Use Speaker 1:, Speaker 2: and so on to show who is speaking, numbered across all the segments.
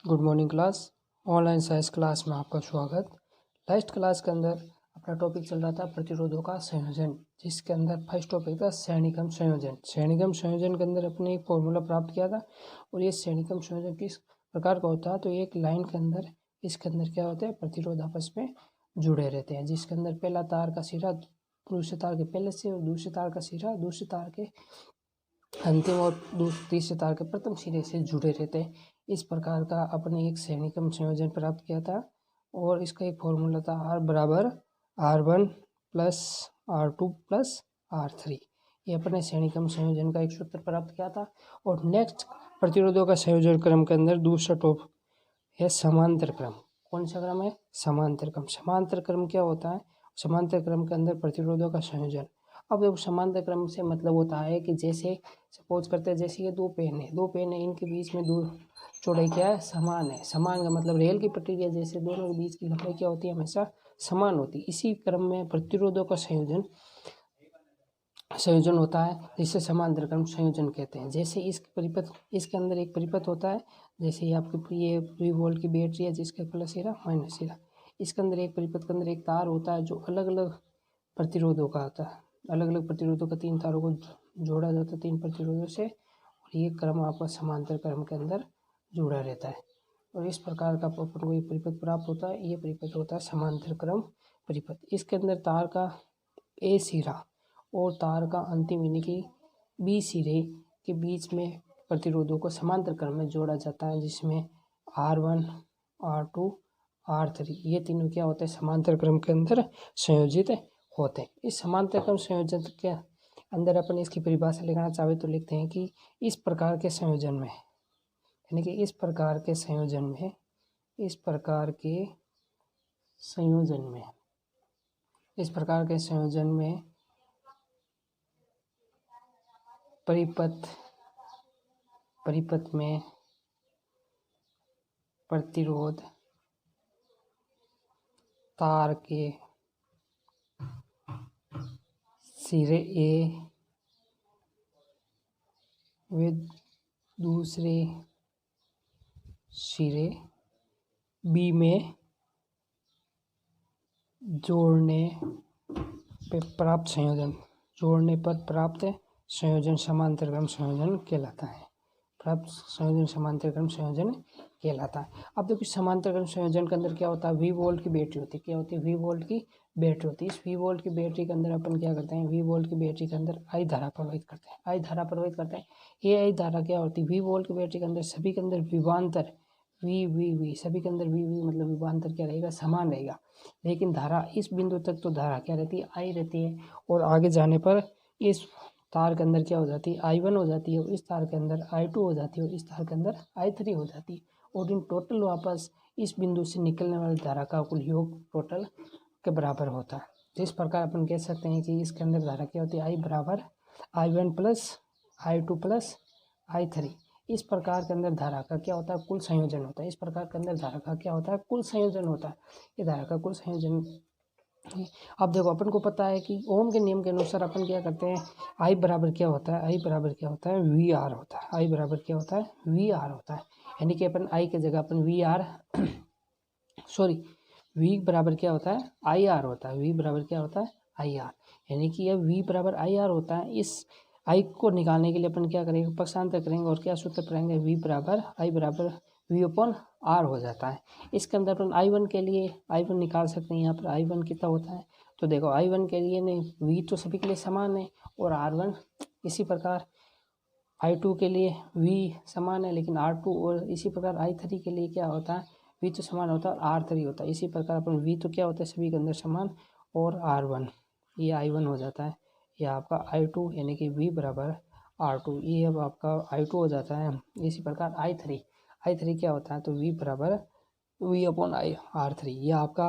Speaker 1: Good morning class. Online science class में आपका स्वागत। लास्ट क्लास के अंदर अपना टॉपिक चल रहा था प्रतिरोधों का संयोजन, जिसके अंदर फर्स्ट टॉपिक था श्रेणीक्रम संयोजन। श्रेणीक्रम संयोजन के अंदर अपने एक फॉर्मूला प्राप्त किया था। और ये श्रेणीक्रम संयोजन किस प्रकार का होता है, तो एक लाइन के अंदर इसके अंदर क्या होता है, प्रतिरोध आपस में जुड़े रहते हैं, जिसके अंदर पहला तार का सिरा दूसरे तार के पहले से और दूसरे तार का सिरा दूसरे तार के अंतिम और तीसरे तार के प्रथम सिरे से जुड़े रहते हैं। इस प्रकार का अपने एक श्रेणीक्रम संयोजन प्राप्त किया था और इसका एक फॉर्मूला था R बराबर R1 plus R2 plus R3। ये अपने श्रेणीक्रम संयोजन का एक सूत्र प्राप्त किया था। और नेक्स्ट प्रतिरोधों का संयोजन क्रम के अंदर दूसरा टॉप है समांतर क्रम। कौन सा क्रम है? समांतर क्रम। समांतर क्रम क्या होता है? समांतर क्रम के अंदर प्रतिरोधों का संयोजन। अब देखो, समांतर क्रम से मतलब होता है कि जैसे सपोज करते हैं, जैसे ये दो पेन है, इनके बीच में दूर चौड़ाई क्या है? समान है। समान का मतलब रेल की पटरी है, जैसे दोनों के बीच की लंबाई क्या होती है? हमेशा समान होती है। इसी क्रम में प्रतिरोधों का संयोजन होता है, जिसे समांतर क्रम संयोजन कहते हैं। जैसे इसके अंदर एक परिपथ होता है, जैसे ये आपकी ये V वोल्ट की बैटरी है, जिसका प्लस सिरा माइनस सिरा। इसके अंदर एक परिपथ के अंदर एक तार होता है जो अलग अलग प्रतिरोधों का होता है। अलग अलग प्रतिरोधों का 3 तारों को जोड़ा जाता है 3 प्रतिरोधों से, और ये क्रम आपका समांतर क्रम के अंदर जुड़ा रहता है। और इस प्रकार का अपन को एक परिपथ प्राप्त होता है। ये परिपथ होता है समांतर क्रम परिपथ। इसके अंदर तार का A सिरा और तार का अंतिम यानी कि B सिरे के बीच में प्रतिरोधों को समांतर क्रम में जोड़ा जाता है, जिसमें R1, R2, R3 ये तीनों क्या होते हैं? समांतर क्रम के अंदर संयोजित होते हैं। इस समांतर क्रम संयोजन के अंदर अपन इसकी परिभाषा लिखना चाहे तो लिखते हैं कि इस प्रकार के संयोजन में, यानी कि इस प्रकार के संयोजन में परिपथ में प्रतिरोध तार के सिरे A व दूसरे सिरे B में जोड़ने पर प्राप्त संयोजन समांतर क्रम संयोजन कहलाता है। समांतर क्रम संयोजन कहलाता है। अब देखो, समांतर क्रम संयोजन के अंदर क्या होता है? V वोल्ट की बैटरी होती है। क्या होती है? V वोल्ट की बैटरी होती है। इस V वोल्ट की बैटरी के अंदर अपन क्या करते हैं? V वोल्ट की बैटरी के अंदर I धारा प्रवाहित करते हैं। ये I धारा क्या होती है? V वोल्ट की बैटरी के अंदर सभी के अंदर विभवांतर V सभी के अंदर V मतलब विभवांतर क्या रहेगा? समान रहेगा। लेकिन धारा इस बिंदु तक तो धारा क्या रहती है? I रहती है, और आगे जाने पर इस तार के अंदर क्या हो जाती है? I1 हो जाती है, और इस तार के अंदर I2 हो जाती है, और इस तार के अंदर I3 हो जाती है। और इन टोटल वापस इस बिंदु से निकलने वाली धारा का कुल योग टोटल के बराबर होता है। इस प्रकार अपन कह सकते हैं कि इसके अंदर धारा क्या होती है? I बराबर I1 plus I2 plus I3। इस प्रकार के अंदर धारा का क्या होता है? कुल संयोजन होता है। इस प्रकार के अंदर धारा का क्या होता है? कुल संयोजन होता है। ये धारा का कुल संयोजन। अब देखो, अपन को पता है कि ओम के नियम के अनुसार अपन क्या करते हैं? I बराबर क्या होता है? I बराबर क्या होता है? VR होता है। I बराबर क्या होता है? VR होता है। यानी कि अपन I की जगह अपन V बराबर क्या होता है? IR होता है। V बराबर क्या होता है? IR। यानी कि यह V बराबर IR होता है। इस I को निकालने के लिए अपन क्या करेंगे? पक्षांतर करेंगे और क्या सूत्र पढ़ेंगे? I बराबर V अपॉन R हो जाता है। इसके अंदर अपन I1 के लिए I1 निकाल सकते हैं। यहाँ पर I1 कितना होता है? तो देखो, I1 के लिए नहीं, V तो सभी के लिए समान है, और R1 इसी प्रकार I2 के लिए V समान है, लेकिन R2 और इसी प्रकार I3 के लिए क्या होता है? V तो समान होता है और R3 होता है। इसी प्रकार अपन V तो क्या होता है? सभी के अंदर समान, और R1 ये I1 हो जाता है। यह आपका I2 यानी कि V बराबर R2, ये अब आपका I2 हो जाता है। इसी प्रकार I3 क्या होता है? तो V बराबर V अपॉन R3। ये आपका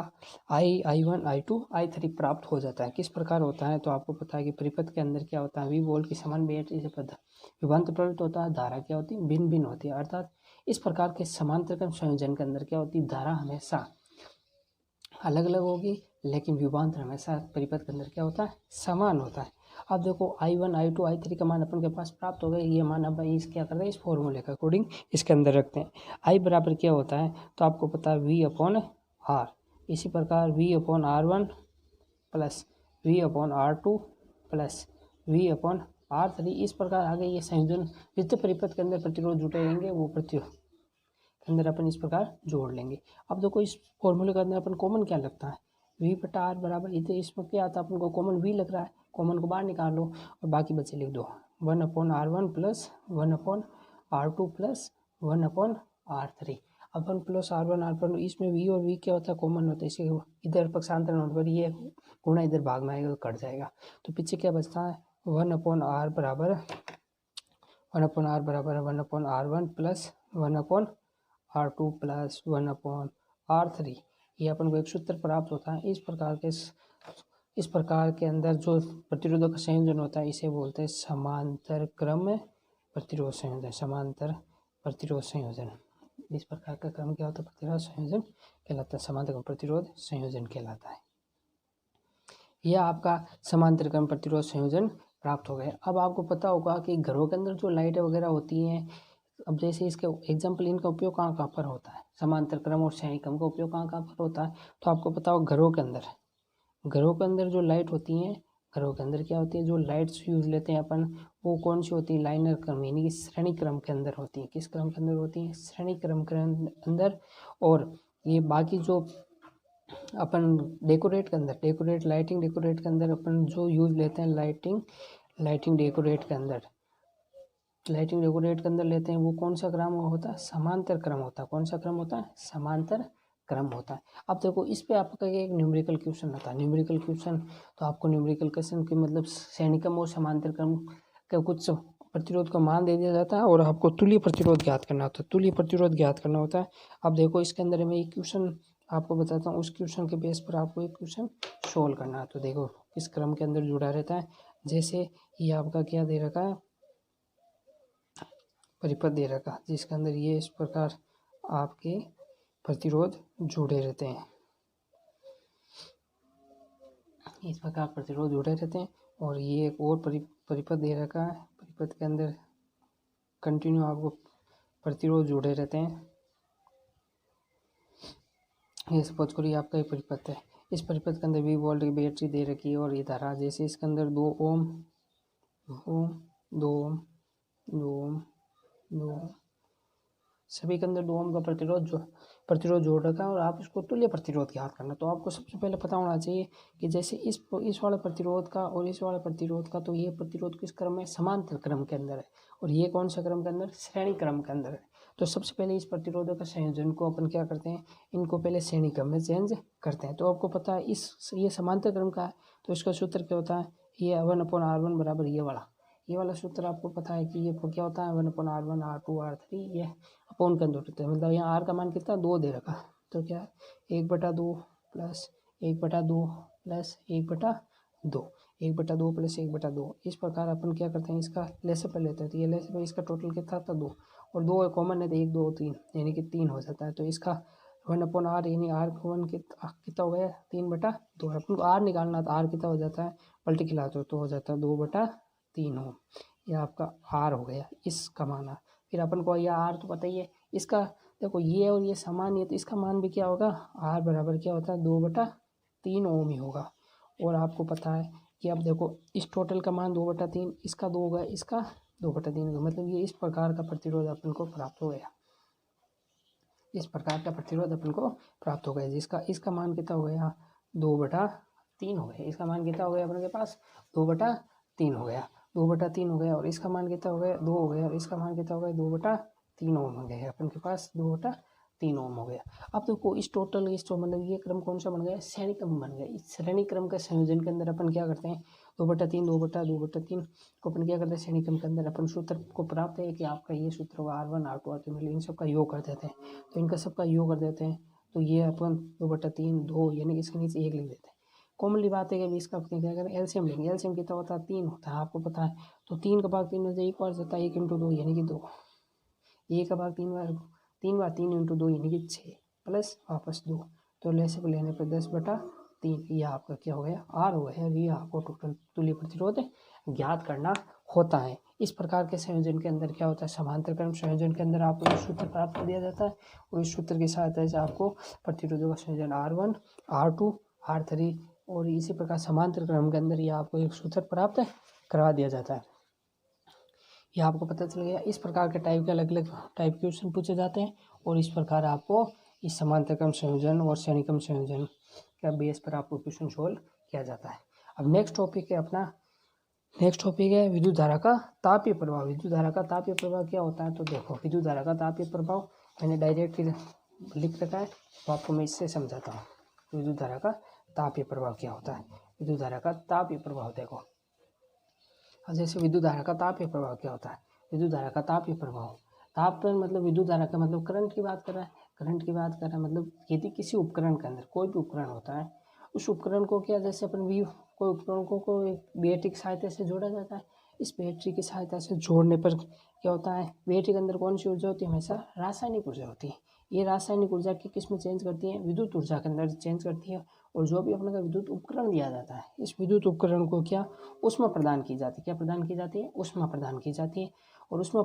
Speaker 1: I1 I2 I3 प्राप्त हो जाता है। किस प्रकार होता है? तो आपको पता है कि परिपथ के अंदर क्या होता है? V वोल्ट की समान बैटरी से विभवांतर प्रवृत्त होता है। धारा क्या होती है? भिन्न भिन्न होती है। अर्थात इस प्रकार के समांतर क्रम संयोजन के अंदर क्या होती है? धारा हमेशा अलग अलग होगी, लेकिन विभवांतर हमेशा परिपथ के अंदर क्या होता है? समान होता है। अब देखो I1 I2 I3 का मान अपन के पास प्राप्त हो गया। ये मान अब इस क्या करते हैं, इस फॉर्मूले के अकॉर्डिंग इसके अंदर रखते हैं। I बराबर क्या होता है, तो आपको पता है V/R। इसी प्रकार V/R1 plus V/R2 plus V/R3। इस प्रकार आगे ये संयोजन विद्युत परिपथ के अंदर प्रतिरोध जुटे रहेंगे, वो प्रतिरोध के अंदर अपन इस प्रकार जोड़ लेंगे। अब देखो इस फॉर्मूले के अंदर अपन कॉमन क्या लगता है, V/R बराबर इधर इसमें क्या आता है, अपन को कॉमन V लग रहा है, कॉमन को बाहर निकाल लो और बाकी बचे लिख दो 1/R1 plus 1/R2 plus 1/R3। अपन प्लस R1 इसमें V और V क्या होता है, कॉमन होता है, इसे इधर पक्षांतरण होने पर ये गुणा इधर भाग में आएगा तो कट जाएगा। तो पीछे क्या बचता है 1/R बराबर 1/R1 plus 1/R2 plus 1/R3। ये अपन को एक सूत्र प्राप्त होता है। इस प्रकार के अंदर जो प्रतिरोधों का संयोजन होता है इसे बोलते हैं समांतर क्रम प्रतिरोध संयोजन। समांतर प्रतिरोध संयोजन, इस प्रकार का क्रम क्या होता है, प्रतिरोध संयोजन कहलाता है, समांतर क्रम प्रतिरोध संयोजन कहलाता है। यह आपका समांतर क्रम प्रतिरोध संयोजन प्राप्त हो गया। अब आपको पता होगा कि घरों के अंदर जो लाइटें वगैरह होती हैं, अब जैसे इसके एग्जाम्पल इनका उपयोग कहाँ कहाँ पर होता है, समांतर क्रम और श्रेणी क्रम का उपयोग कहाँ कहाँ पर होता है, तो आपको पता होगा घरों के अंदर जो लाइट होती हैं, घरों के अंदर क्या होती है, जो लाइट्स यूज लेते हैं अपन, वो कौन सी होती है, लाइनर क्रम यानी कि श्रेणी क्रम के अंदर होती है। किस क्रम के अंदर होती है, श्रेणी क्रम के अंदर। और ये बाकी जो अपन डेकोरेट लाइटिंग डेकोरेट के अंदर अपन जो यूज लेते हैं, लाइटिंग डेकोरेट के अंदर लेते हैं, वो कौन सा क्रम होता है, समांतर क्रम होता है। कौन सा क्रम होता है, समांतर क्रम होता है। अब देखो इस पे आपका एक न्यूमेरिकल क्वेश्चन आता है। न्यूमेरिकल क्वेश्चन तो आपको न्यूमेरिकल क्वेश्चन के मतलब श्रेणी क्रम और समांतर क्रम का कुछ प्रतिरोध का मान दे दिया जाता है और आपको तुल्य प्रतिरोध ज्ञात करना होता है। अब देखो इसके अंदर मैं एक क्वेश्चन आपको बताता हूँ, उस क्वेश्चन के बेस पर आपको एक क्वेश्चन सोल्व करना है। तो देखो इस क्रम के अंदर जुड़ा रहता है, जैसे ये आपका क्या दे रखा है, परिपथ दे रखा है, जिसके अंदर ये इस प्रकार आपके प्रतिरोध जुड़े रहते हैं, इस प्रकार प्रतिरोध जुड़े रहते हैं। और ये एक और परिपथ दे रखा है, परिपथ के अंदर कंटिन्यू आपको प्रतिरोध जुड़े रहते हैं। ये सपोज करिए आपका एक परिपथ है, इस परिपथ के अंदर 20 वोल्ट की बैटरी दे रखी है और ये धारा जैसे इसके अंदर 2 ओम सभी के अंदर 2 ओम का प्रतिरोध जोड़ रखा है और आप इसको तुल्य प्रतिरोध ज्ञात करना। तो आपको सबसे पहले पता होना चाहिए कि जैसे इस वाले प्रतिरोध का और इस वाले प्रतिरोध का, तो ये प्रतिरोध किस क्रम में, समांतर क्रम के अंदर है, और ये कौन सा क्रम के अंदर, श्रेणी क्रम के अंदर है। तो सबसे पहले इस प्रतिरोधों का संयोजन को अपन क्या करते हैं, इनको पहले श्रेणी क्रम में चेंज करते हैं। तो आपको पता है ये समांतर क्रम का है, तो इसका सूत्र क्या होता है, ये 1/R1 बराबर ये वाला सूत्र आपको पता है कि ये क्या होता है, 1/R1 R2 R3 ये अपोन का अंदर होता है। मतलब यहाँ आर का मान कितना, 2 दे रखा, तो क्या है 1/2 प्लस 1/2 प्लस 1/2 1/2 प्लस 1/2। इस प्रकार अपन क्या करते हैं, इसका लेसे पर लेते हैं, तो ये लेसे पर इसका टोटल कितना था 2, और 2 कॉमन है तो 1 2 3 यानी कि 3 हो जाता है। तो इसका 1/R यानी R कॉमन कितना हो गया, 3/2। अपन को R निकालना तो R कितना हो जाता है, पलटी खिलाते हो तो हो जाता है 2/3 हो। यह आपका R हो गया, इसका मान। फिर अपन को यह R तो पता ही है, इसका देखो ये और ये समान ही है, तो इसका मान भी क्या होगा, R बराबर क्या होता है 2/3 ओम ही होगा। और आपको पता है कि अब देखो इस टोटल का मान 2/3, इसका 2 होगा, इसका 2/3 होगा, मतलब ये इस प्रकार का प्रतिरोध अपन को प्राप्त हो गया, जिसका इसका मान कितना हो गया, 2/3 हो गया। इसका मान कितना हो गया अपने के पास, 2/3 हो गया, 2/3 हो गया। और इसका मान कितना हो गया, 2 हो गया, और इसका मान कितना हो गया, 2/3 ओम हो गया अपन के पास, 2/3 ओम हो गया। अब देखो इस टोटल मतलब ये क्रम कौन सा बन गया, श्रेणी क्रम बन गया। इस श्रेणी क्रम के संयोजन के अंदर अपन क्या करते हैं, 2/3 2/3 को अपन क्या करते हैं, श्रेणी क्रम के अंदर अपन सूत्र को प्राप्त है कि आपका ये सूत्र होगा R1 R2 R3, मतलब इन सबका योग कर देते हैं। तो इनका सबका योग कर देते हैं, तो ये अपन 2/3 2 यानी कि इसके नीचे 1 लिख देते हैं। कॉमनली बात है कि इसका क्या करें, एलसीएम लेंगे। एलसीएम कितना होता है, 3 होता है, आपको पता है। तो 3 का भाग 3 में से 1 बार जाता है, 1 × 2 यानी कि 2। 1 का भाग 3 बार 3 × 2 यानी कि 6 प्लस वापस 2, तो लेने पर 10/3 3, ये आपका क्या हो गया R हो गया। ये आपको टोटल तुल्य प्रतिरोध ज्ञात करना होता है। इस प्रकार के संयोजन के अंदर क्या होता है, समांतर क्रम संयोजन के अंदर आपको एक सूत्र प्राप्त कर दिया जाता है और इस सूत्र की सहायता से आपको प्रतिरोधों का संयोजन R1, R2, R3 और इसी प्रकार समांतर क्रम के अंदर ये आपको एक सूत्र प्राप्त करवा दिया जाता है। यह आपको पता चल गया। इस प्रकार के टाइप के अलग अलग टाइप के क्वेश्चन पूछे जाते हैं और इस प्रकार आपको इस समांतर क्रम संयोजन और श्रेणी क्रम संयोजन का बेस पर आपको क्वेश्चन सोल्व किया जाता है। अब नेक्स्ट टॉपिक है विद्युत धारा का तापीय प्रभाव। विद्युत धारा का तापीय प्रभाव क्या होता है, तो देखो विद्युत धारा का तापीय प्रभाव मैंने डायरेक्ट लिख रखा है, तो आपको मैं इससे समझाता हूँ। विद्युत धारा का तापीय प्रभाव क्या होता है। विद्युत धारा का तापीय प्रभाव देखो, अब जैसे विद्युत धारा का तापीय प्रभाव क्या होता है। विद्युत धारा का तापीय प्रभाव, ताप मतलब विद्युत धारा का मतलब करंट की बात कर रहा है। करंट की बात कर रहा है मतलब यदि किसी उपकरण के अंदर कोई भी उपकरण होता है, उस उपकरण को क्या जैसे अपन कोई उपकरण को एक बैटरी की सहायता से जोड़ा जाता है। इस बैटरी की सहायता से जोड़ने पर क्या होता है, बैटरी के अंदर कौन सी ऊर्जा होती है, हमेशा रासायनिक ऊर्जा होती है। ये रासायनिक ऊर्जा की किस में चेंज करती है, विद्युत ऊर्जा के अंदर चेंज करती है। और जो भी अपने का विद्युत उपकरण दिया जाता है, इस विद्युत उपकरण को क्या ऊष्मा प्रदान की जाती है। क्या प्रदान की जाती है, ऊष्मा प्रदान की जाती है। और ऊष्मा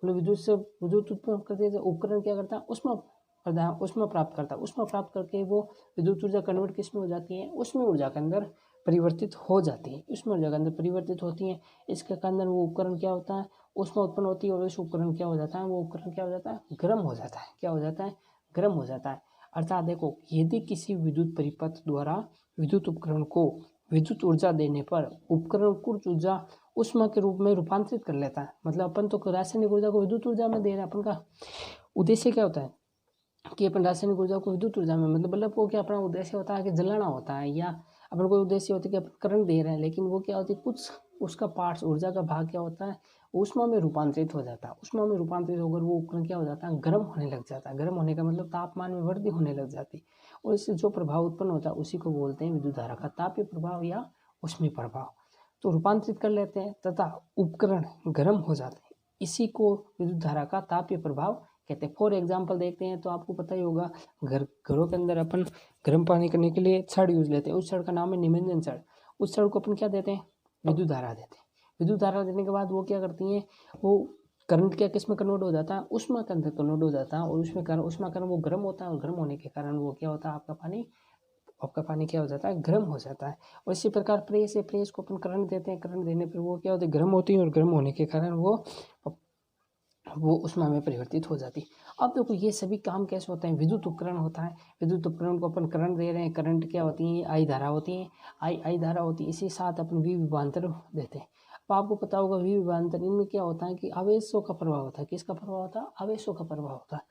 Speaker 1: मतलब विद्युत उत्पन्न करती है, उपकरण क्या करता है, ऊष्मा प्राप्त करता है। ऊष्मा प्राप्त करके वो विद्युत ऊर्जा कन्वर्ट किस में हो जाती है, ऊष्मीय ऊर्जा के अंदर परिवर्तित हो जाती है। ऊष्मीय ऊर्जा के अंदर परिवर्तित होती है। इसके अंदर वो उपकरण क्या होता है, ऊष्मा उत्पन्न होती है और इस उपकरण क्या हो जाता है, वो उपकरण क्या हो जाता है, गर्म हो जाता है। क्या हो जाता है, गर्म हो जाता है। अर्थात देखो, यदि किसी विद्युत परिपथ द्वारा विद्युत उपकरण को विद्युत ऊर्जा देने पर उपकरण कुछ ऊर्जा ऊष्मा के रूप में रूपांतरित कर लेता है। मतलब अपन तो रासायनिक ऊर्जा को विद्युत ऊर्जा में दे रहे हैं। अपन का उद्देश्य क्या होता है कि अपन रासायनिक ऊर्जा को विद्युत ऊर्जा में मतलब वो क्या अपना उद्देश्य होता है कि जलाना होता है, या अपन को उद्देश्य होता है कि अपन करंट दे रहे हैं, लेकिन वो क्या होती है कुछ उसका पार्ट्स ऊर्जा का भाग क्या होता है, ऊष्मा में रूपांतरित हो जाता है। ऊष्मा में रूपांतरित होकर वो उपकरण क्या हो जाता है, गर्म होने लग जाता है। गर्म होने का मतलब तापमान में वृद्धि होने लग जाती है और इससे जो प्रभाव उत्पन्न होता है उसी को बोलते हैं विद्युत धारा का तापीय प्रभाव या ऊष्मीय प्रभाव। तो रूपांतरित कर लेते हैं तथा उपकरण गर्म हो जाते हैं, इसी को विद्युत धारा का तापीय प्रभाव कहते हैं। फॉर एग्जाम्पल देखते हैं तो आपको पता ही होगा, घरों के अंदर अपन गर्म पानी करने के लिए छड़ यूज लेते हैं। उस छड़ का नाम है निमज्जन छड़। उस छड़ को अपन क्या देते हैं, विद्युत धारा देते हैं। विद्युत धारा देने के बाद वो क्या करती हैं, वो करंट क्या किस में कन्वर्ट हो जाता है, ऊष्मा के अंदर कन्वर्ट हो जाता है। और उसमें कारण ऊष्मा कारण वो गर्म होता है और गर्म होने के कारण वो क्या होता है, आपका पानी क्या हो जाता है, गर्म हो जाता है। और इसी प्रकार प्रेस को अपन करंट देते हैं। करंट देने पर वो क्या होता है, गर्म होती है और गर्म होने के कारण वो ऊष्मा में परिवर्तित हो जाती है। अब देखो ये सभी काम कैसे होते हैं, विद्युत उपकरण होता है। विद्युत उपकरण को अपन करंट दे रहे हैं। करंट क्या होती है, आई धारा होती है। आई धारा होती है। इसी साथ अपन वी विभवांतर देते हैं। अब आपको पता होगा वी विभवांतर, इनमें क्या होता है कि आवेशों का प्रभाव होता है। किसका प्रभाव होता है, आवेशों का प्रभाव होता है।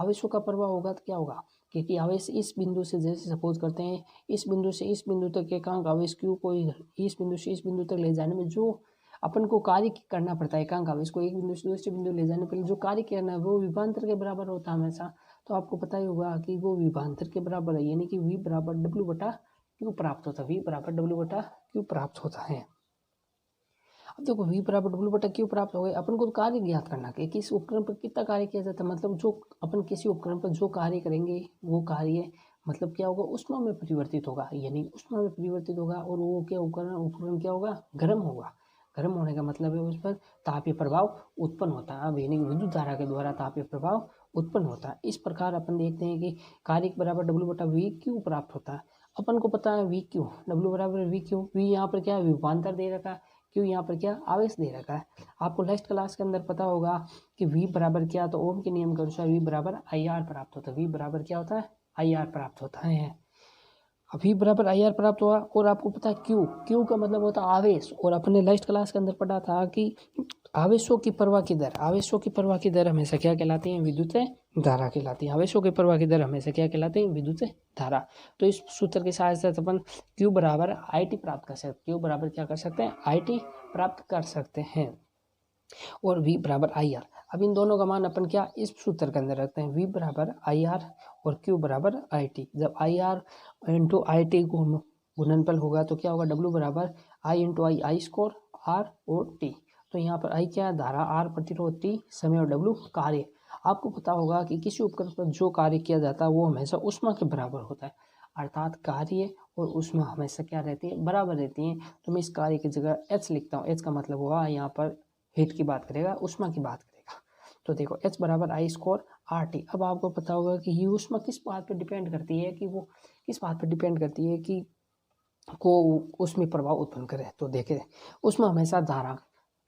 Speaker 1: आवेशों का प्रभाव होगा तो क्या होगा, क्योंकि आवेश इस बिंदु से, जैसे सपोज करते हैं इस बिंदु से इस बिंदु तक एकांक आवेश क्यू को इस बिंदु से इस बिंदु तक ले जाने में जो अपन को कार्य करना पड़ता है, एकांक आवेश को एक बिंदु से दूसरे बिंदु ले जाने के लिए जो कार्य करना है वो विभवांतर के बराबर होता है हमेशा। तो आपको पता ही होगा कि वो विभवांतर के बराबर है, यानी कि V बराबर W बटा Q प्राप्त होता है। V बराबर W बटा Q प्राप्त होता है। अब देखो V बराबर W बटा Q प्राप्त हो गए। अपन को तो कार्य ज्ञात करना है, किस उपकरण पर कितना कार्य किया जाता है। मतलब जो अपन किसी उपकरण पर जो कार्य करेंगे वो कार्य मतलब क्या होगा, ऊष्मा में परिवर्तित होगा। यानी ऊष्मा में परिवर्तित होगा और वो क्या उपकरण क्या होगा, गर्म होगा। गर्म होने का मतलब है उस पर तापीय प्रभाव उत्पन्न होता है। अब यानी विद्युत धारा के द्वारा तापीय प्रभाव उत्पन्न होता है। इस प्रकार अपन देखते हैं कि कार्य के बराबर W बटा V क्यू प्राप्त होता है। अपन को पता है V क्यू, W बराबर V क्यू। V यहाँ पर क्या है, विभवांतर दे रखा है। क्यू यहाँ पर क्या, आवेश दे रखा है। आपको लास्ट क्लास के अंदर पता होगा कि V बराबर क्या, तो ओम के नियम के अनुसार V बराबर IR प्राप्त होता है। V बराबर क्या होता है, IR प्राप्त होता है। V बराबर IR प्राप्त हुआ। और आपको पता है क्यू का मतलब होता है आवेश। और अपने लास्ट क्लास के अंदर पढ़ा था कि आवेशों की प्रवाह की दर हमेशा क्या कहलाती है, विद्युत धारा कहलाती है। आवेशों की प्रवाह की दर हमेशा क्या कहलाती है, विद्युत धारा। तो इस सूत्र की सहायता से अपन Q बराबर IT प्राप्त कर सकते हैं। Q बराबर क्या कर सकते हैं, IT प्राप्त कर सकते हैं। और V बराबर IR, अब इन दोनों का मान अपन क्या इस सूत्र के अंदर रखते हैं, V बराबर IR और Q बराबर IT। जब IR इंटू IT को गुणनफल होगा तो क्या होगा, W बराबर I into I score R और T। तो यहाँ पर I क्या है, धारा, R प्रतिरोध, T समय और W कार्य। आपको पता होगा कि किसी उपकरण पर जो कार्य किया जाता है वो हमेशा ऊष्मा के बराबर होता है। अर्थात कार्य और ऊष्मा हमेशा क्या रहती है, बराबर रहती हैं। तो मैं इस कार्य की जगह H लिखता हूँ। H का मतलब हुआ यहाँ पर हीट की बात करेगा, ऊष्मा की बात करेगा। तो देखो H बराबर I स्क्वायर RT। अब आपको पता होगा कि ये ऊष्मा किस बात पर डिपेंड करती है, कि वो किस बात पर डिपेंड करती है कि को उसमें प्रभाव उत्पन्न करे। तो देखें ऊष्मा हमेशा धारा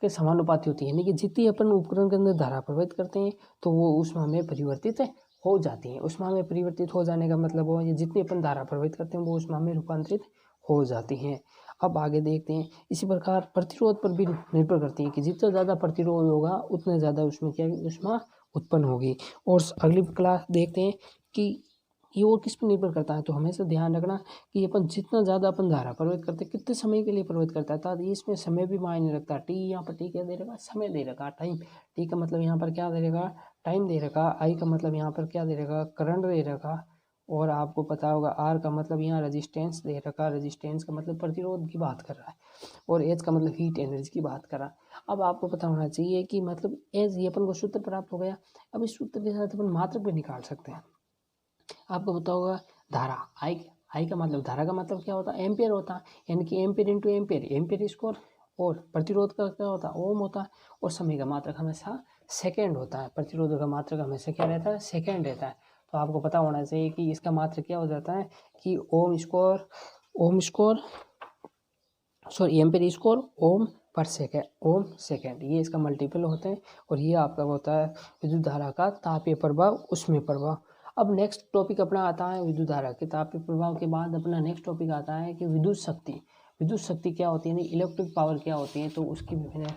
Speaker 1: के समानुपाती होती है, यानी कि जितनी अपन उपकरण के अंदर धारा प्रवाहित करते हैं तो वो ऊष्मा में परिवर्तित हो जाती है। ऊष्मा में परिवर्तित हो जाने का मतलब वो ये जितनी अपन धारा प्रवाहित करते हैं वो ऊष्मा में रूपांतरित हो जाती हैं। अब आगे देखते हैं, इसी प्रकार प्रतिरोध पर भी निर्भर करती है कि जितना ज़्यादा प्रतिरोध होगा उतने ज़्यादा उसमें क्या ऊष्मा उत्पन्न होगी। और अगली क्लास देखते हैं कि ये और किस पर निर्भर करता है। तो हमेशा ध्यान रखना कि अपन जितना ज़्यादा अपन धारा प्रवाहित करते हैं कितने समय के लिए प्रवाहित करता है, तो इसमें समय भी मायने रखता है। टी यहाँ पर टी क्या दे रखा, समय दे रखा, टाइम। टी का मतलब यहाँ पर क्या दे रखा, टाइम दे रखा। आई का मतलब यहाँ पर क्या दे रखा, करंट दे रखा। और आपको पता होगा आर का मतलब यहाँ रेजिस्टेंस दे रखा, रेजिस्टेंस का मतलब प्रतिरोध की बात कर रहा है। और एच का मतलब हीट एनर्जी की बात कर रहा है। अब आपको पता होना चाहिए कि मतलब एच ये अपन को सूत्र प्राप्त हो गया। अब इस सूत्र के साथ अपन मात्रक भी निकाल सकते हैं। आपको पता होगा धारा आई का मतलब, धारा का मतलब क्या होता है, एम्पियर होता है, यानी कि ampere into ampere, ampere square. और प्रतिरोध का क्या होता है, ओम होता है। और समय का मात्रक हमेशा सेकेंड होता है, प्रतिरोध का मात्रक हमेशा क्या रहता है, सेकेंड रहता है। तो आपको पता होना चाहिए कि इसका मात्रक क्या हो जाता है कि ओम स्क्वायर सॉरी एम्पियर स्क्वायर ओम पर सेकेंड, ओम सेकेंड, ये इसका मल्टीपल होते हैं। और ये आपका होता है विद्युत धारा का तापीय प्रभाव, उष्मीय प्रभाव। अब नेक्स्ट टॉपिक अपना आता है विद्युत धारा के तापीय प्रभाव के बाद अपना नेक्स्ट टॉपिक आता है कि विद्युत शक्ति। विद्युत शक्ति क्या होती है, इलेक्ट्रिक पावर क्या होती है, तो उसकी विभिन्न,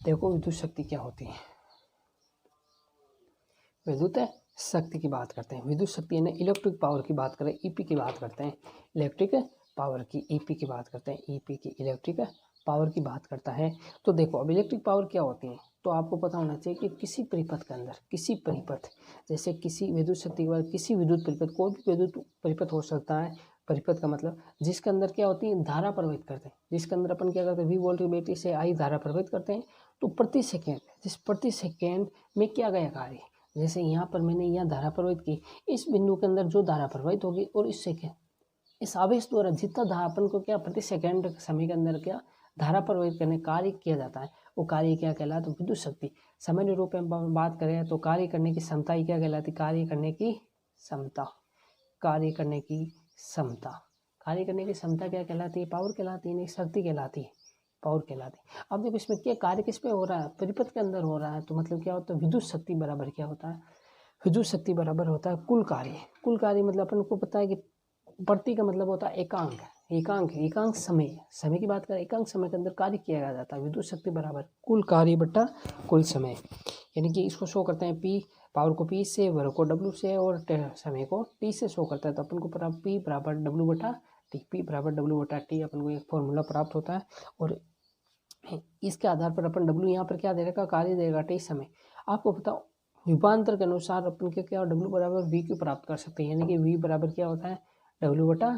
Speaker 1: देखो विद्युत शक्ति क्या होती है। विद्युत शक्ति की बात करते हैं, विद्युत शक्ति यानी इलेक्ट्रिक पावर की बात करें, ईपी की बात करते हैं, इलेक्ट्रिक पावर की ईपी की बात करते हैं, ईपी की इलेक्ट्रिक पावर की बात करता है। तो देखो अब इलेक्ट्रिक पावर क्या होती है, तो आपको पता होना चाहिए कि किसी परिपथ के अंदर, किसी परिपथ, जैसे किसी विद्युत शक्ति के बाद किसी विद्युत परिपथ, कोई भी विद्युत परिपथ हो सकता है। परिपथ का मतलब जिसके अंदर क्या होती है, धारा प्रवाहित करते हैं, जिसके अंदर अपन क्या करते हैं, वी वोल्ट की बैटरी से आई धारा प्रवाहित करते हैं। तो प्रति सेकेंड में क्या गया कार्य, जैसे यहाँ पर मैंने यहाँ धारा प्रवाहित की, इस बिंदु के अंदर जो धारा प्रवाहित होगी और इस आवेश द्वारा जितना धारा अपन को क्या प्रति सेकंड समय के अंदर क्या धारा प्रवाहित करने कार्य किया जाता है, वो कार्य क्या कहलाता है, विद्युत शक्ति। सामान्य रूप में बात करें तो कार्य करने की क्षमता ही क्या कहलाती है, कार्य करने की क्षमता, कार्य करने की क्षमता, कार्य करने की क्षमता क्या कहलाती है, पावर कहलाती है, नहीं शक्ति कहलाती है, पावर कहलाती है। अब देखो इसमें क्या कार्य किस पे हो रहा है, परिपथ के अंदर हो रहा है। तो मतलब क्या होता है, विद्युत शक्ति बराबर क्या होता है, विद्युत शक्ति बराबर होता है कुल कार्य। कुल कार्य मतलब अपन को पता है कि प्रति का मतलब होता है एकांक, एकांक समय की बात करें, एकांक समय के अंदर कार्य किया जाता है। विद्युत शक्ति बराबर कुल कार्य बटा कुल समय, यानी कि इसको शो करते हैं पी, पावर को पी से, वर्ग को डब्ल्यू से, और समय को टी से शो करता है। तो अपन को पी बराबर डब्ल्यू बटा टी, पी बराबर डब्ल्यू बटा टी अपन को एक फॉर्मूला प्राप्त होता है। और इसके आधार पर अपन डब्ल्यू यहाँ पर क्या दे रखा, कार्य देगा टी समय। आपको बताओ विभवांतर के अनुसार अपन के क्या डब्ल्यू बराबर वी क्यू प्राप्त कर सकते हैं, यानी कि वी बराबर क्या होता है, डब्ल्यू बटा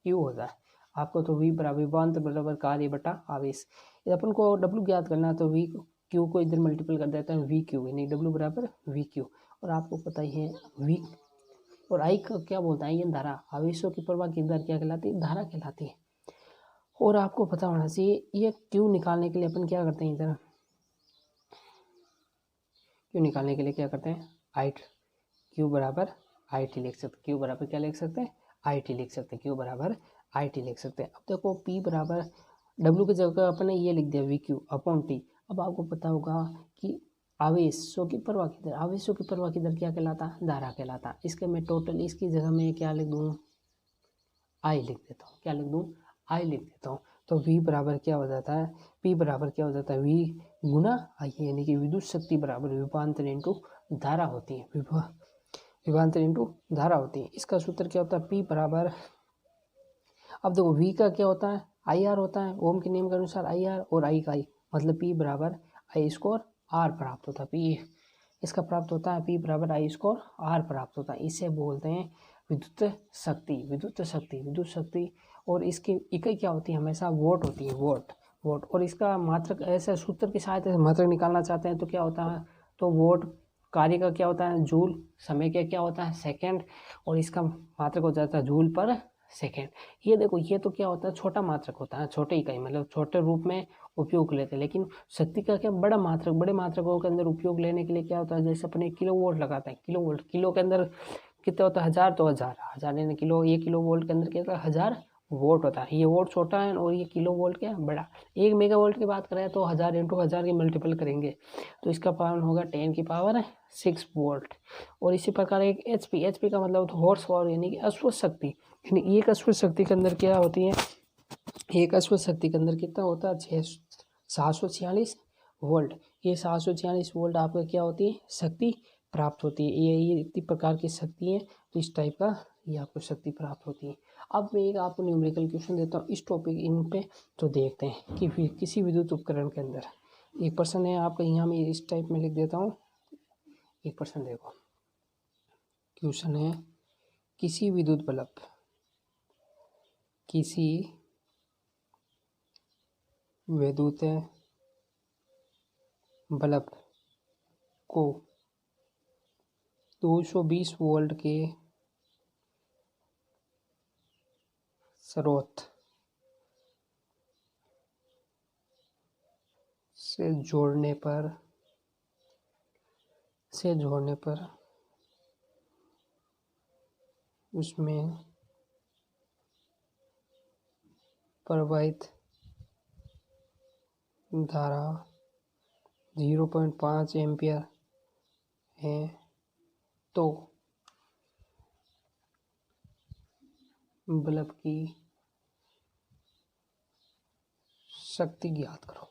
Speaker 1: क्यू होता है। आपको तो वी बराबर विभवांतर बराबर कार्य बटा आवेश, यदि अपन को डब्ल्यू ज्ञात करना है तो वी क्यू को इधर मल्टीपल कर देते हैं वी क्यू, यानी डब्ल्यू बराबर वी क्यू। और आपको पता ही है वी और आई का क्या बोलता है, ये धारा, आवेशों की प्रवाह की दर क्या कहलाती है, धारा कहलाती है। और आपको पता होना चाहिए ये क्यू निकालने के लिए अपन क्या करते हैं, इधर क्यू निकालने के लिए क्या करते हैं, आई क्यू बराबर आई टी लिख सकते, क्यू बराबर क्या लिख सकते हैं, आई टी लिख सकते हैं, क्यू बराबर आई टी लिख सकते हैं। अब देखो पी बराबर डब्ल्यू की जगह अपने ये लिख दिया वी क्यू अपॉन टी। अब आपको पता होगा कि आवेशों की प्रवाह की दर, आवेशों की प्रवाह की दर क्या कहलाता है, धारा कहलाता है। इसके मैं टोटल इसकी जगह में क्या लिख दूँ, आई लिख देता हूँ, क्या लिख दूँ, आई लिख देता हूँ। तो V बराबर क्या हो जाता है, P बराबर क्या हो जाता है, V गुना आई, यानी कि विद्युत शक्ति बराबर विभवांतर इंटू धारा होती है, विभवांतर इंटू धारा होती है। इसका सूत्र क्या होता है, P बराबर, अब देखो V का क्या होता है, IR होता है, ओम के नियम के अनुसार IR, और I का I, मतलब P बराबर I स्क्वायर R प्राप्त होता है। P इसका प्राप्त होता है, P बराबर I स्क्वायर R प्राप्त होता है। इसे बोलते हैं विद्युत शक्ति, विद्युत शक्ति, विद्युत शक्ति। और इसकी इकाई क्या होती है, हमेशा वोट होती है, वोट। और इसका मात्रक ऐसे सूत्र की सहायता से मात्रक निकालना चाहते हैं तो क्या होता है, तो वोट कार्य का क्या होता है जूल, समय का क्या होता है सेकंड, और इसका मात्रक हो जाता है जूल पर सेकंड। ये देखो ये तो क्या होता है छोटा मात्रक होता है, छोटे इकाई मतलब छोटे रूप में उपयोग लेते हैं। लेकिन शक्ति का क्या बड़ा मात्रक, बड़े मात्रकों के अंदर उपयोग लेने के लिए क्या होता है, जैसे अपने किलो वोल्ट लगाते हैं, किलो वोल्ट, किलो के अंदर कितना होता है 1000, तो 1000 यानी किलो, ये किलो वोल्ट के अंदर क्या होता है 1000 वोल्ट होता है। ये वोल्ट छोटा है और ये किलो वोल्ट क्या बड़ा। 1 मेगा वोल्ट की बात करें तो 1000 × 1000 की मल्टीपल करेंगे तो इसका पावर होगा 10⁶ वोल्ट। और इसी प्रकार एक HP, HP का मतलब हॉर्स पावर यानी कि अश्व शक्ति, यानी एक अश्व शक्ति के अंदर क्या होती है, एक अश्व शक्ति के अंदर कितना होता है 746 वोल्ट। ये 746 वोल्ट आपका क्या होती है शक्ति प्राप्त होती है। ये इतनी प्रकार की शक्ति है, तो इस टाइप का ये आपको शक्ति प्राप्त होती है। अब मैं एक आपको न्यूमेरिकल क्वेश्चन देता हूँ इस टॉपिक इन पे, तो देखते हैं कि किसी विद्युत उपकरण के अंदर एक प्रश्न है आपका, यहाँ मैं इस टाइप में लिख देता हूँ। एक प्रश्न देखो, क्वेश्चन है किसी विद्युत बल्ब, किसी विद्युत बल्ब को 220 वोल्ट के स्रोत से जोड़ने पर उसमें प्रवाहित धारा 0.5 एम्पियर है तो बल्ब की शक्ति ज्ञात करो।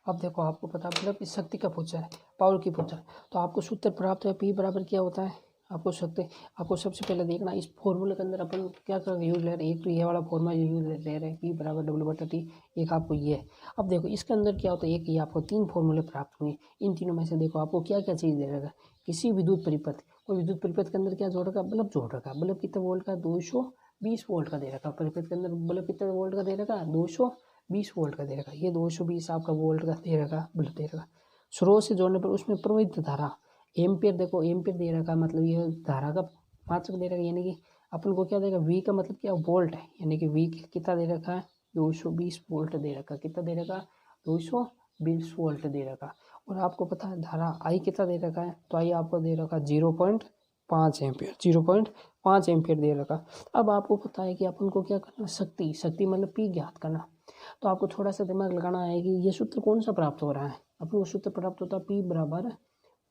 Speaker 1: अब देखो आपको पता है बल्ब की शक्ति का पूछा है, पावर की पूछा है, तो आपको सूत्र प्राप्त है P बराबर क्या होता है। आपको सबसे पहले देखना इस फॉर्मूले के अंदर अपन क्या कर यूज ले रहे हैं। एक तो ये वाला फॉर्मूला यूज ले रहे हैं P बराबर W/T, एक आपको ये है। अब देखो इसके अंदर क्या होता है, एक ये आपको 3 फॉर्मूले प्राप्त हुए। इन तीनों में से देखो आपको क्या क्या चीज़ दे रहेगा, किसी विद्युत परिपथ, कोई विद्युत परिपथ के अंदर क्या जोड़ रखा, बल्ब जोड़ रखा। बल्ब कितने वोल्ट का 220 वोल्ट का दे रखा। परिपथ के अंदर बल्ब कितने वोल्ट का दे रखा 220 वोल्ट का दे रखा। ये 220 आपका वोल्ट का दे रखा, बल्ब दे रखा। स्रोत से जोड़ने पर उसमें प्रवाहित धारा एम्पियर, देखो एम्पियर दे रखा, मतलब ये धारा का मात्रक दे रखा, यानी कि अपन को क्या देगा V का मतलब क्या वोल्ट है, यानी कि V कितना दे रखा है 220 वोल्ट दे रखा। कितना दे रखा 220 वोल्ट दे रखा। और आपको पता है धारा I कितना दे रखा है, तो I आपको दे रखा 0.5 एम्पियर, 0.5 एम्पियर दे रखा। अब आपको पता है कि अपन को क्या करना, शक्ति मतलब P ज्ञात करना। तो आपको थोड़ा सा दिमाग लगाना है कि ये सूत्र कौन सा प्राप्त हो रहा है। अपन को सूत्र प्राप्त होता है P बराबर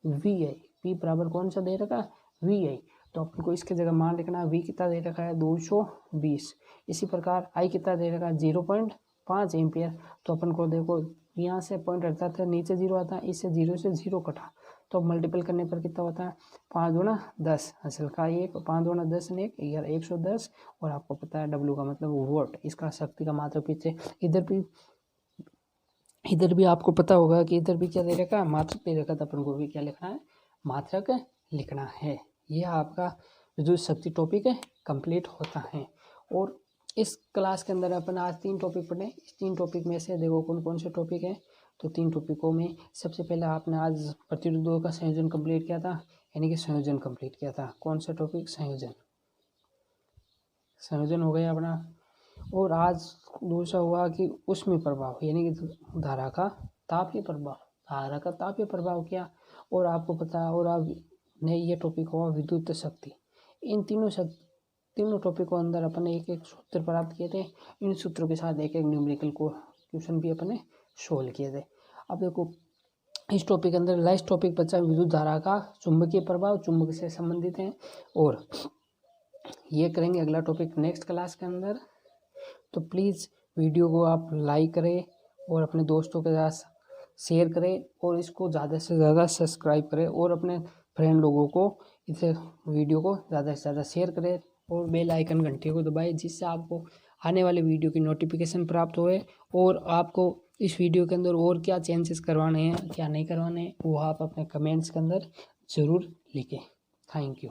Speaker 1: VI। P बराबर कौन सा दे रखा VI, तो अपन को इसके जगह मान लिखना है V कितना दे रखा है 220। इसी प्रकार I कितना दे रखा है 0.5 एम्पियर। तो अपन को देखो यहाँ से पॉइंट हटता था नीचे 0 आता है, इससे 0 से 0 कटा, तो मल्टीपल करने पर कितना होता है 5 दूना 10, असल का 1, 5 दूना 10 ने 110। और आपको पता है W का मतलब वोल्ट, इसका शक्ति का मात्रक पीछे इधर भी आपको पता होगा कि इधर भी क्या दे रखा है मात्रक दे रखा, तो अपन को भी क्या लिखना है मात्रक लिखना है। यह आपका विद्युत शक्ति टॉपिक कंप्लीट होता है। और इस क्लास के अंदर अपन आज 3 टॉपिक पढ़े। इस 3 टॉपिक में से देखो कौन कौन से टॉपिक है, तो 3 टॉपिकों में सबसे पहले आपने आज प्रतिरोधों का संयोजन कंप्लीट किया था, यानी कि संयोजन कंप्लीट किया था। कौन सा टॉपिक संयोजन हो गया अपना। और आज दूसरा हुआ कि उष्मीय प्रभाव, यानी कि धारा का तापीय प्रभाव क्या, और आपको पता है। और आप ने ये टॉपिक हुआ विद्युत शक्ति। इन तीनों टॉपिकों अंदर अपन एक एक सूत्र प्राप्त किए थे। इन सूत्रों के साथ एक एक न्यूमेरिकल को क्वेश्चन भी अपन ने सोल्व किए थे। अब देखो इस टॉपिक के अंदर लास्ट टॉपिक बचा विद्युत धारा का चुंबकीय प्रभाव, चुंबक से संबंधित है, और ये करेंगे अगला टॉपिक नेक्स्ट क्लास के अंदर। तो प्लीज़ वीडियो को आप लाइक करें और अपने दोस्तों के साथ शेयर करें, और इसको ज़्यादा से ज़्यादा सब्सक्राइब करें, और अपने फ्रेंड लोगों को इस वीडियो को ज़्यादा से ज़्यादा शेयर करें, और बेल आइकन घंटी को दबाएं, जिससे आपको आने वाले वीडियो की नोटिफिकेशन प्राप्त होए। और आपको इस वीडियो के अंदर और क्या चेंजेस करवाने हैं, क्या नहीं करवाने हैं, वो आप अपने कमेंट्स के अंदर ज़रूर लिखें। Thank you.